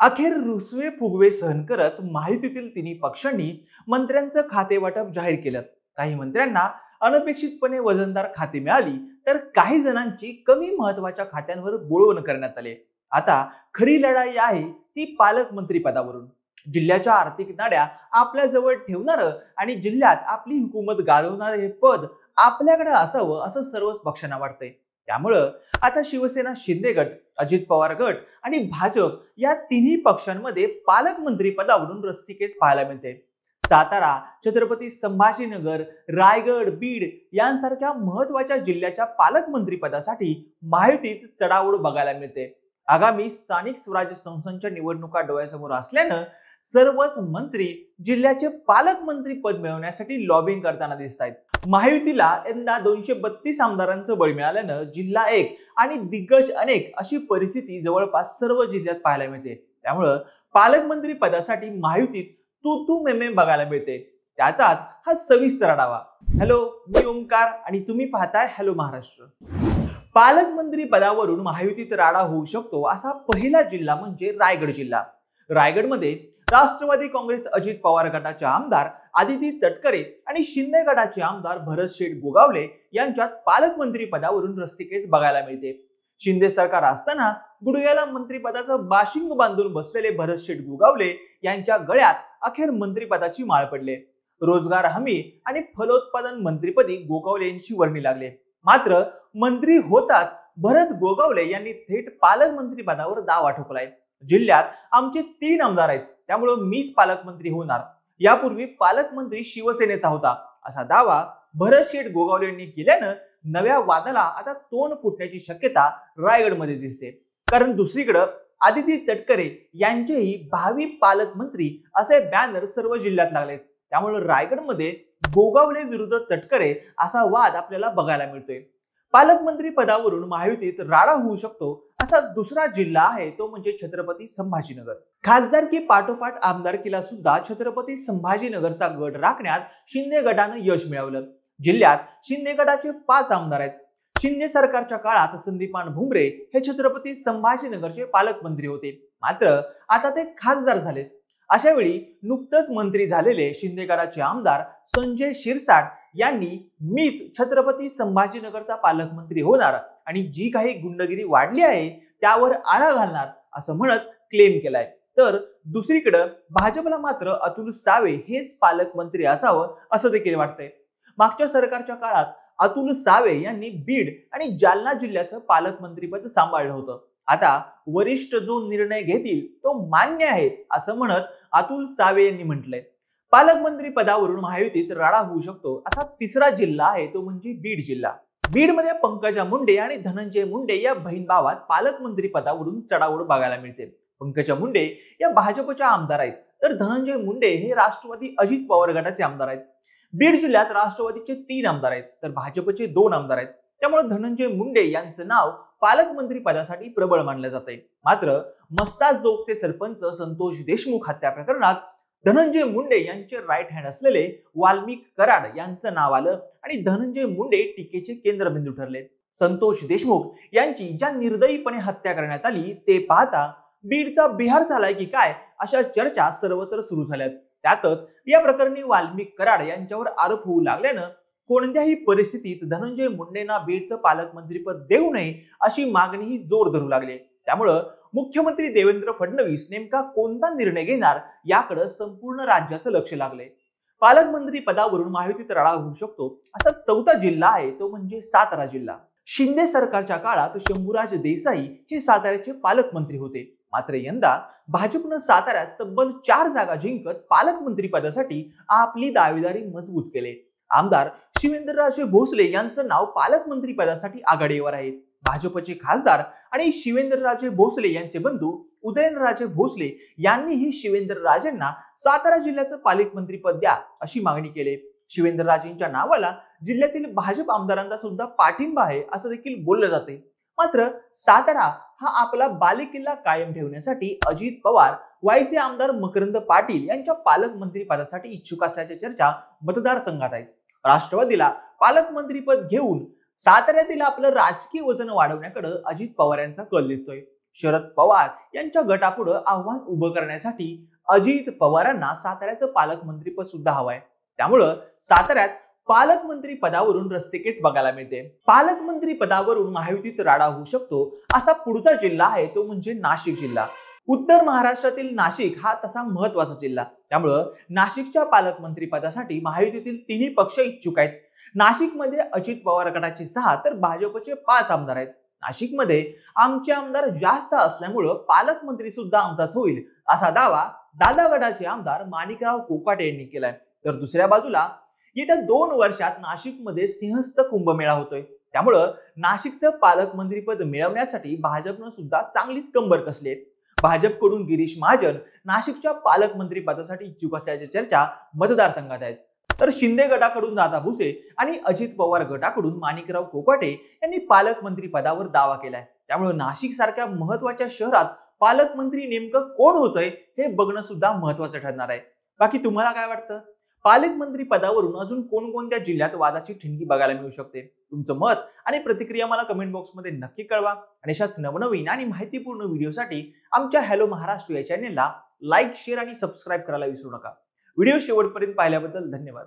अखेर रुसवे फुगवे सहन करत महायुतीतील तिन्ही पक्षांनी मंत्र्यांचं खाते वाटप जाहीर केलं. काही मंत्र्यांना अनपेक्षितपणे वजनदार खाती मिळाली, तर काही जणांची कमी महत्वाच्या खात्यांवर बोळवण करण्यात आले. आता खरी लढाई आहे ती पालकमंत्री पदावरून. जिल्ह्याच्या आर्थिक नाड्या आपल्या जवळ ठेवणारं आणि जिल्ह्यात आपली हुकूमत गाजवणारं हे पद आपल्याकडे असावं असं सर्वच पक्षांना वाटतंय. त्यामुळं आता शिवसेना शिंदे गट, अजित पवार गट आणि भाजप या तिन्ही पक्षांमध्ये पालकमंत्री पदावरून रस्सीखेच पाहायला मिळते. सातारा, छत्रपती संभाजीनगर, रायगड, बीड यांसारख्या महत्वाच्या जिल्ह्याच्या पालकमंत्री पदासाठी महायुतीत चढाओढ बघायला मिळते. आगामी स्थानिक स्वराज्य संस्थांच्या निवडणुका डोळ्यासमोर असल्यानं सर्वच मंत्री जिल्ह्याचे पालकमंत्री पद मिळवण्यासाठी लॉबिंग करताना दिसत आहेत. महायुतीला यंदा 232 आमदारांचं बळ मिळाल्यानं जिल्हा एक आणि दिग्गज अनेक अशी परिस्थिती जवळपास सर्व जिल्ह्यात पाहायला मिळते. त्यामुळं पालकमंत्री पदासाठी महायुतीत तू तू मेमे बघायला मिळते. त्याचाच हा सविस्तर आढावा. हॅलो, मी ओंकार आणि तुम्ही पाहताय हॅलो महाराष्ट्र. पालकमंत्री पदावरून महायुतीत राडा होऊ शकतो असा पहिला जिल्हा म्हणजे रायगड जिल्हा. रायगडमध्ये राष्ट्रवादी काँग्रेस अजित पवार गटाचे आमदार आदिती तटकरे आणि शिंदे गटाचे आमदार भरत शेठ गोगावले यांच्यात पालकमंत्री पदावरून रस्सीखेच बघायला मिळते. शिंदे सरकार असताना गुडघ्याला मंत्रिपदाचं बाशिंग बांधून बसलेले भरत शेठ गोगावले यांच्या गळ्यात अखेर मंत्रिपदाची माळ पडले. रोजगार हमी आणि फलोत्पादन मंत्रिपदी गोगावले यांची वर्णी लागले. मात्र मंत्री होताच भरत गोगावले यांनी थेट पालकमंत्री पदावर दावा ठोकलाय. जिल्ह्यात आमचे 3 आमदार आहेत, त्यामुळे मीच पालकमंत्री होणार. यापूर्वी पालकमंत्री शिवसेनेचा होता असा दावा भरत शेठ गोगावले यांनी केल्यानं नव्या वादाला आता तोंड फुटण्याची शक्यता रायगडमध्ये दिसते. कारण दुसरीकडे आदिती तटकरे यांचेही भावी पालकमंत्री असे बॅनर सर्व जिल्ह्यात लागलेत. त्यामुळे रायगडमध्ये गोगावले विरुद्ध तटकरे असा वाद आपल्याला बघायला मिळतोय. पालकमंत्री पदावरून महायुतीत राडा होऊ शकतो असा दुसरा जिल्हा आहे तो म्हणजे छत्रपती संभाजीनगर. खासदारकी पाठोपाठ आमदारकीला सुद्धा छत्रपती संभाजीनगरचा गड राखण्यात शिंदे गटानं यश मिळवलं. जिल्ह्यात शिंदे गटाचे 5 आमदार आहेत. शिंदे सरकारच्या काळात संदीपान भुमरे हे छत्रपती संभाजीनगरचे पालकमंत्री होते, मात्र आता ते खासदार झालेत. अशा वेळी नुकतंच मंत्री झालेले शिंदे गटाचे आमदार संजय शिरसाट यांनी मीच छत्रपती संभाजीनगरचा पालकमंत्री होणार आणि जी काही गुंडगिरी वाढली आहे त्यावर आळा घालणार असं म्हणत क्लेम केलाय. तर दुसरीकडे भाजपला मात्र अतुल सावे हेच पालकमंत्री असावं असं देखील वाटतंय. मागच्या सरकारच्या काळात अतुल सावे यांनी बीड आणि जालना जिल्ह्याचं पालकमंत्रीपद सांभाळलं होतं. आता वरिष्ठ जो निर्णय घेतील तो मान्य आहे असं म्हणत अतुल सावे यांनी म्हटलंय. पालकमंत्री पदावरून महायुतीत राडा होऊ शकतो असा तिसरा जिल्हा आहे तो म्हणजे बीड जिल्हा. बीडमध्ये पंकजा मुंडे आणि धनंजय मुंडे या बहीण भावात पालकमंत्री पदावरून चढाओढ बघायला मिळते. पंकजा मुंडे या भाजपच्या आमदार आहेत, तर धनंजय मुंडे हे राष्ट्रवादी अजित पवार गटाचे आमदार आहेत. बीड जिल्ह्यात राष्ट्रवादीचे 3 आमदार आहेत, तर भाजपचे 2 आमदार आहेत. त्यामुळे धनंजय मुंडे यांचं नाव पालकमंत्री पदासाठी प्रबळ मानलं जाते. मात्र मस्ताजोगचे सरपंच संतोष देशमुख हत्या प्रकरणात धनंजय मुंडे यांचे राईट हँड असलेले वाल्मिक कराड यांचं नाव आलं आणि धनंजय मुंडे टीकेचे केंद्रबिंदू ठरले. संतोष देशमुख यांची ज्या निर्दयीपणे हत्या करण्यात आली ते पाहता बीडचा बिहार झालाय की काय अशा चर्चा सर्वत्र सुरू झाल्यात. त्यातच या प्रकरणी वाल्मिक कराड यांच्यावर आरोप होऊ लागल्यानं कोणत्याही परिस्थितीत धनंजय मुंडेंना बीडचं पालकमंत्रीपद देऊ नये अशी मागणीही जोर धरू लागली. त्यामुळं मुख्यमंत्री देवेंद्र फडणवीस नेमका कोणता निर्णय घेणार याकडे संपूर्ण राज्याचं लक्ष लागले. पालकमंत्री पदावरून महायुतीत राडा होऊ शकतो असा चौथा जिल्हा आहे तो म्हणजे सातारा जिल्हा. शिंदे सरकारच्या काळात शंभूराज देसाई हे साताऱ्याचे पालकमंत्री होते. मात्र यंदा भाजपनं साताऱ्यात तब्बल 4 जागा जिंकत पालकमंत्री पदासाठी आपली दावेदारी मजबूत केले. आमदार शिवेंद्रराजे भोसले यांचं नाव पालकमंत्री पदासाठी आघाडीवर आहे. भाजपचे खासदार आणि शिवेंद्रराजे भोसले यांचे बंधू उदयनराजे भोसले यांनीही शिवेंद्रराजेंना सातारा जिल्ह्याचं पालकमंत्रीपद द्या अशी मागणी केली. शिवेंद्रराजेंच्या नावाला जिल्ह्यातील भाजप आमदारांचा सुद्धा पाठिंबा आहे असं देखील बोललं जाते. मात्र सातारा हा आपला बालेकिल्ला कायम ठेवण्यासाठी अजित पवार वाईचे आमदार मकरंद पाटील यांच्या पालकमंत्री पदासाठी इच्छुक असल्याच्या चर्चा मतदारसंघात आहेत. राष्ट्रवादीला पालकमंत्रीपद घेऊन साताऱ्यातील आपलं राजकीय वजन वाढवण्याकडे अजित पवार यांचा कल दिसतोय. शरद पवार यांच्या गटापुढे आव्हान उभं करण्यासाठी अजित पवारांना साताऱ्याचं पालकमंत्रीपद सुद्धा हवंय. त्यामुळं साताऱ्यात पालकमंत्री पदावरून रस्तिकेच बघायला मिळते. पालकमंत्री पदावरून महायुतीत राडा होऊ शकतो असा पुढचा जिल्हा आहे तो म्हणजे नाशिक जिल्हा. उत्तर महाराष्ट्रातील नाशिक हा तसा महत्वाचा जिल्हा. त्यामुळं नाशिकच्या पालकमंत्री पदासाठी महायुतीतील तिन्ही पक्ष इच्छुक आहेत. नाशिकमध्ये अजित पवार गटाचे 6 तर भाजपचे 5 आमदार आहेत. नाशिकमध्ये आमचे आमदार जास्त असल्यामुळं पालकमंत्री सुद्धा आमचाच होईल असा दावा दादा गटाचे आमदार माणिकराव कोकाटे यांनी केलाय. तर दुसऱ्या बाजूला येत्या 2 वर्षात नाशिकमध्ये सिंहस्थ कुंभमेळा होतोय. त्यामुळं नाशिकचं पालकमंत्रीपद मिळवण्यासाठी भाजपनं सुद्धा चांगलीच कंबर कसली आहे. भाजपकडून गिरीश महाजन नाशिकच्या पालकमंत्री पदासाठी इच्छुक असल्याच्या चर्चा मतदारसंघात आहेत. तर शिंदे गटाकडून दादा भुसे आणि अजित पवार गटाकडून माणिकराव कोकाटे यांनी पालकमंत्री पदावर दावा केलाय. त्यामुळे नाशिक सारख्या महत्वाच्या शहरात पालकमंत्री नेमकं कोण होतंय हे बघणं सुद्धा महत्वाचं ठरणार आहे. बाकी तुम्हाला काय वाटतं? पालकमंत्री पदावरून अजून कोणकोणत्या जिल्ह्यात वादाची ठिणगी बघायला मिळू शकते? तुमचं मत आणि प्रतिक्रिया मला कमेंट बॉक्समध्ये नक्की कळवा. आणि अशाच नवनवीन आणि माहितीपूर्ण व्हिडिओसाठी आमच्या हॅलो महाराष्ट्र या चॅनेलला लाईक, शेअर आणि सबस्क्राईब करायला विसरू नका. व्हिडिओ शेवटपर्यंत पाहिल्याबद्दल धन्यवाद.